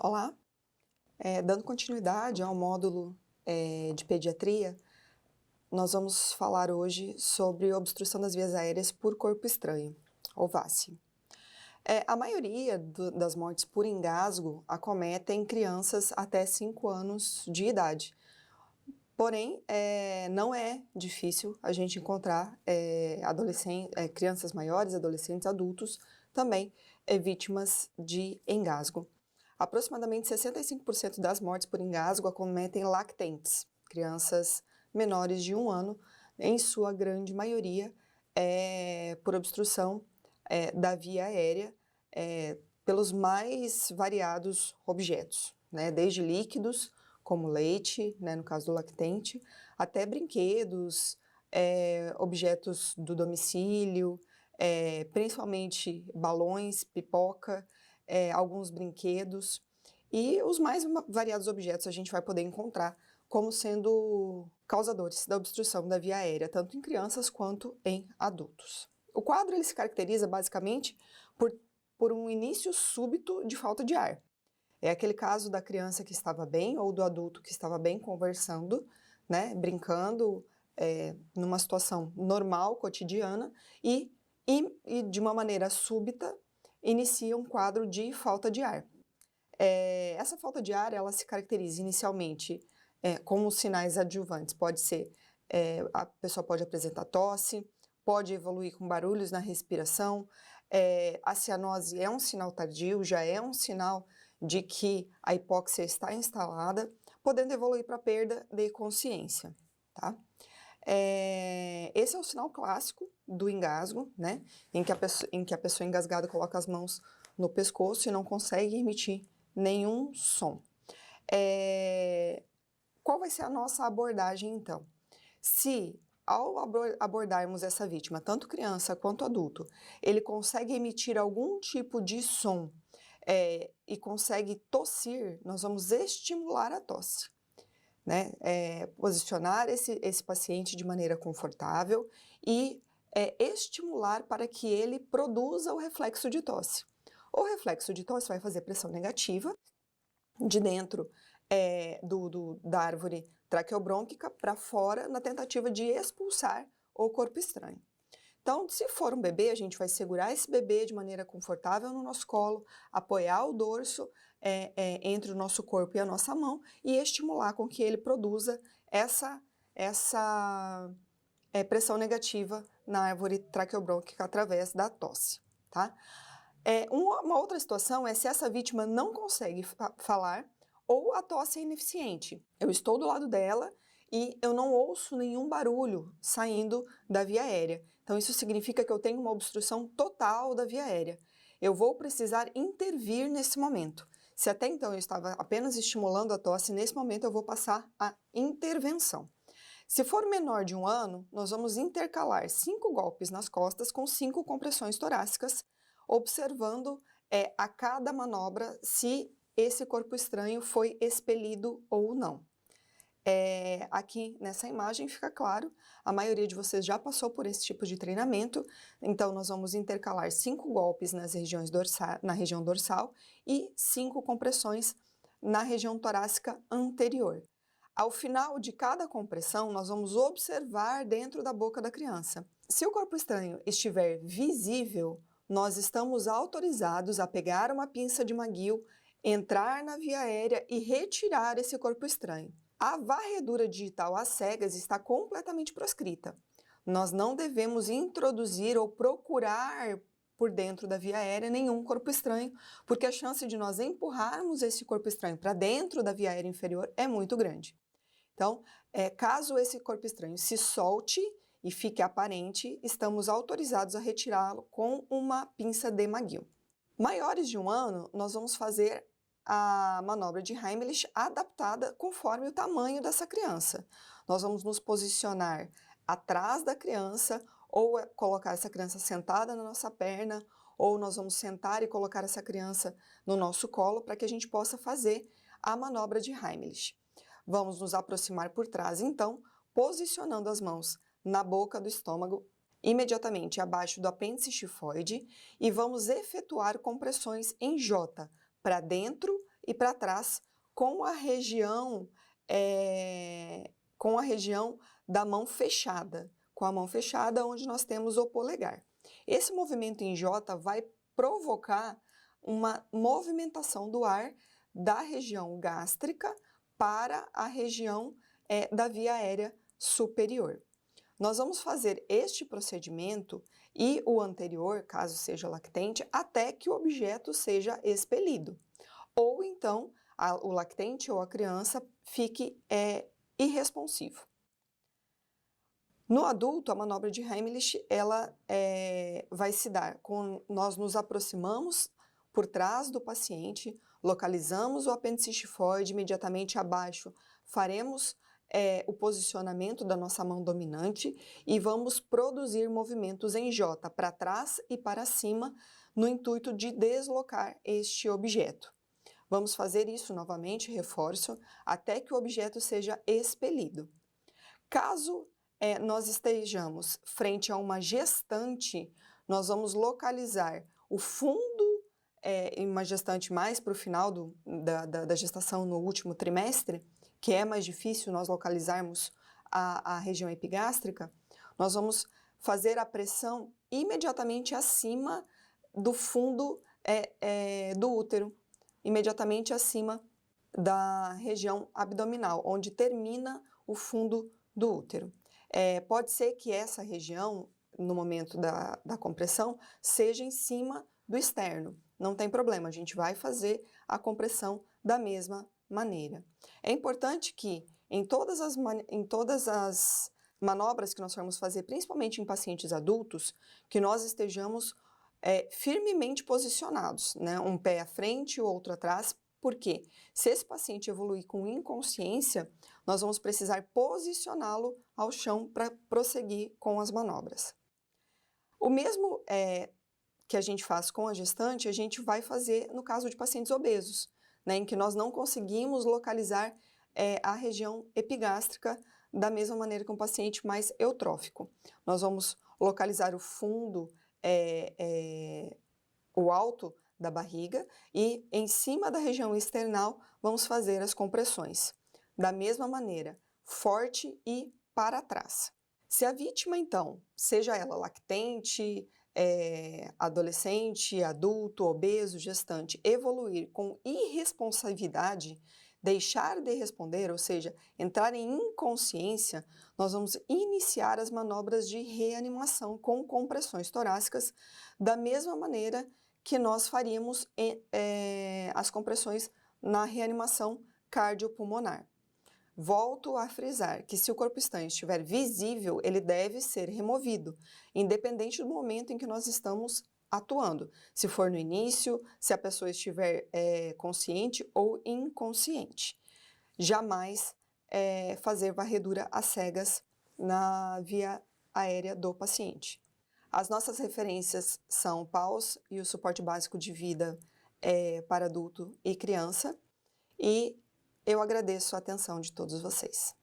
Olá, dando continuidade ao módulo de pediatria, nós vamos falar hoje sobre obstrução das vias aéreas por corpo estranho, ou VASE. A maioria das mortes por engasgo acometem crianças até 5 anos de idade. Porém, não é difícil a gente encontrar crianças maiores, adolescentes, adultos, também vítimas de engasgo. Aproximadamente 65% das mortes por engasgo acometem lactentes, crianças menores de 1 ano, em sua grande maioria por obstrução da via aérea pelos mais variados objetos, né, desde líquidos, como leite, né, no caso do lactente, até brinquedos, objetos do domicílio, principalmente balões, pipoca, alguns brinquedos, e os mais variados objetos a gente vai poder encontrar como sendo causadores da obstrução da via aérea, tanto em crianças quanto em adultos. O quadro ele se caracteriza basicamente por um início súbito de falta de ar. É aquele caso da criança que estava bem ou do adulto que estava bem conversando, né, brincando, numa situação normal, cotidiana, e de uma maneira súbita inicia um quadro de falta de ar. Essa falta de ar, ela se caracteriza inicialmente como sinais adjuvantes. Pode ser, a pessoa pode apresentar tosse, pode evoluir com barulhos na respiração, a cianose é um sinal tardio, já é um sinal de que a hipóxia está instalada, podendo evoluir para perda de consciência, tá? Esse é o sinal clássico do engasgo, né? Em que a pessoa engasgada coloca as mãos no pescoço e não consegue emitir nenhum som. Qual vai ser a nossa abordagem, então? Se, ao abordarmos essa vítima, tanto criança quanto adulto, ele consegue emitir algum tipo de som e consegue tossir, nós vamos estimular a tosse, né? Posicionar esse paciente de maneira confortável e estimular para que ele produza o reflexo de tosse. O reflexo de tosse vai fazer pressão negativa de dentro da árvore traqueobrônquica para fora, na tentativa de expulsar o corpo estranho. Então, se for um bebê, a gente vai segurar esse bebê de maneira confortável no nosso colo, apoiar o dorso entre o nosso corpo e a nossa mão e estimular com que ele produza essa pressão negativa na árvore traqueobrônquica através da tosse, tá? Uma outra situação é se essa vítima não consegue falar ou a tosse é ineficiente. Eu estou do lado dela e eu não ouço nenhum barulho saindo da via aérea. Então isso significa que eu tenho uma obstrução total da via aérea. Eu vou precisar intervir nesse momento. Se até então eu estava apenas estimulando a tosse, nesse momento eu vou passar a intervenção. Se for menor de 1 ano, nós vamos intercalar 5 golpes nas costas com 5 compressões torácicas, observando a cada manobra se esse corpo estranho foi expelido ou não. Aqui nessa imagem fica claro, a maioria de vocês já passou por esse tipo de treinamento, então nós vamos intercalar 5 golpes na região dorsal e 5 compressões na região torácica anterior. Ao final de cada compressão, nós vamos observar dentro da boca da criança. Se o corpo estranho estiver visível, nós estamos autorizados a pegar uma pinça de Maguil, entrar na via aérea e retirar esse corpo estranho. A varredura digital às cegas está completamente proscrita. Nós não devemos introduzir ou procurar por dentro da via aérea nenhum corpo estranho, porque a chance de nós empurrarmos esse corpo estranho para dentro da via aérea inferior é muito grande. Então, caso esse corpo estranho se solte e fique aparente, estamos autorizados a retirá-lo com uma pinça de Maguil. Maiores de 1 ano, nós vamos fazer a manobra de Heimlich adaptada conforme o tamanho dessa criança. Nós vamos nos posicionar atrás da criança ou colocar essa criança sentada na nossa perna, ou nós vamos sentar e colocar essa criança no nosso colo para que a gente possa fazer a manobra de Heimlich. Vamos nos aproximar por trás, então, posicionando as mãos na boca do estômago, imediatamente abaixo do apêndice xifoide, e vamos efetuar compressões em J, para dentro e para trás com a região da mão fechada, com a mão fechada onde nós temos o polegar. Esse movimento em J vai provocar uma movimentação do ar da região gástrica para a região da via aérea superior. Nós vamos fazer este procedimento e o anterior, caso seja lactente, até que o objeto seja expelido. Ou então, o lactente ou a criança fique irresponsivo. No adulto, a manobra de Heimlich, ela vai se dar com nós nos aproximamos por trás do paciente, localizamos o apêndice xifoide imediatamente abaixo, faremos o posicionamento da nossa mão dominante e vamos produzir movimentos em J para trás e para cima no intuito de deslocar este objeto. Vamos fazer isso novamente, reforço, até que o objeto seja expelido. Caso nós estejamos frente a uma gestante, nós vamos localizar o fundo em uma gestante mais para o final da gestação no último trimestre, que é mais difícil nós localizarmos a região epigástrica, nós vamos fazer a pressão imediatamente acima do fundo do útero, imediatamente acima da região abdominal, onde termina o fundo do útero. Pode ser que essa região, no momento da compressão, seja em cima do externo. Não tem problema, a gente vai fazer a compressão da mesma maneira. É importante que em todas as manobras que nós formos fazer, principalmente em pacientes adultos, que nós estejamos firmemente posicionados, né? Um pé à frente, o outro atrás, porque se esse paciente evoluir com inconsciência, nós vamos precisar posicioná-lo ao chão para prosseguir com as manobras. O mesmo que a gente faz com a gestante, a gente vai fazer no caso de pacientes obesos, né, em que nós não conseguimos localizar a região epigástrica da mesma maneira que um paciente mais eutrófico. Nós vamos localizar o fundo, o alto da barriga e em cima da região external vamos fazer as compressões. Da mesma maneira, forte e para trás. Se a vítima, então, seja ela lactente, adolescente, adulto, obeso, gestante, evoluir com irresponsividade, deixar de responder, ou seja, entrar em inconsciência, nós vamos iniciar as manobras de reanimação com compressões torácicas, da mesma maneira que nós faríamos as compressões na reanimação cardiopulmonar. Volto a frisar que se o corpo estranho estiver visível, ele deve ser removido, independente do momento em que nós estamos atuando. Se for no início, se a pessoa estiver consciente ou inconsciente. Jamais fazer varredura às cegas na via aérea do paciente. As nossas referências são o PAUS e o Suporte Básico de Vida para Adulto e Criança, e eu agradeço a atenção de todos vocês.